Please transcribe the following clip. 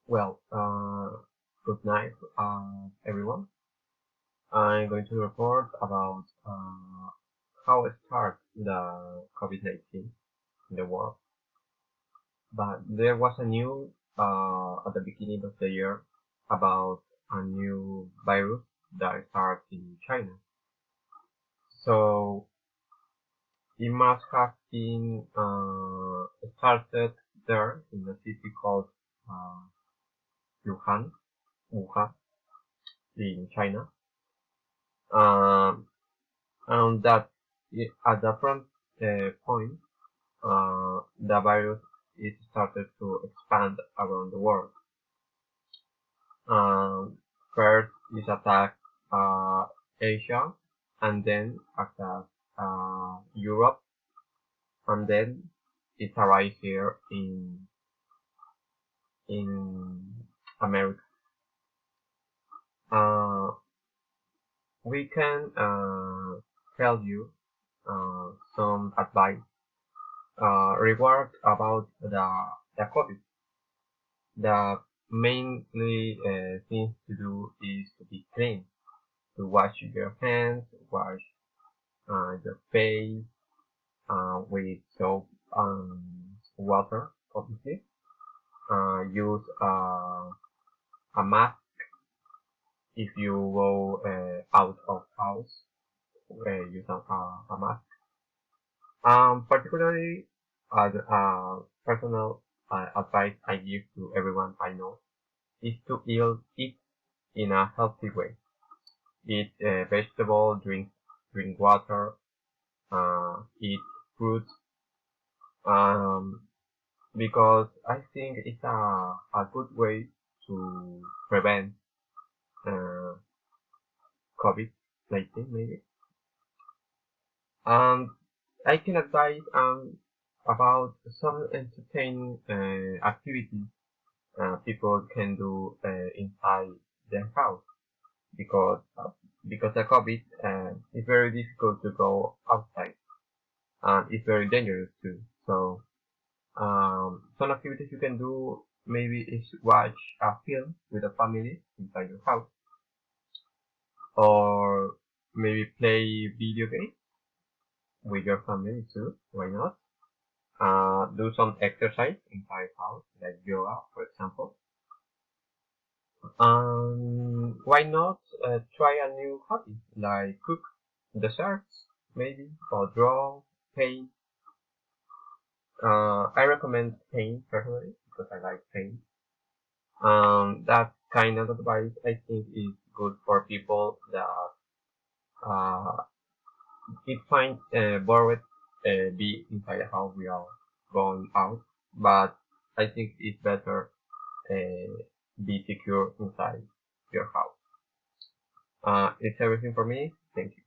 Well, good night, everyone. I'm going to report about how it started the COVID-19 in the world. But there was a news at the beginning of the year about a new virus that started in China. So it must have been started there in a city called uh, Wuhan, in China. Um, and that at that point, the virus is started to expand around the world. Um, First it attacked Asia, and then attacked Europe, and then it arrived here in America. Uh, we can tell you some advice reward about the COVID. The mainly things to do is to be clean, to wash your hands, wash your face with soap and water, obviously. Use a mask if you go out of house. Use a mask. Particularly, as personal advice I give to everyone I know is to eat in a healthy way. Eat vegetable, drink water, eat fruits, um, because I think it's a good way to prevent uh, COVID-19 maybe. And I can advise about some entertaining activities people can do inside their house because the COVID it's very difficult to go outside and it's very dangerous too. So some activities you can do maybe is watch a film with a family inside your house, or maybe play video games with your family too. Why not? Do some exercise inside house, like yoga, for example. Why not try a new hobby, like cook desserts, maybe, or draw, paint. I recommend paint personally because I like paint. That kind of advice I think is good for people that uh, it find bored be inside the house without going out. But I think it's better be secure inside your house. It's everything for me. Thank you.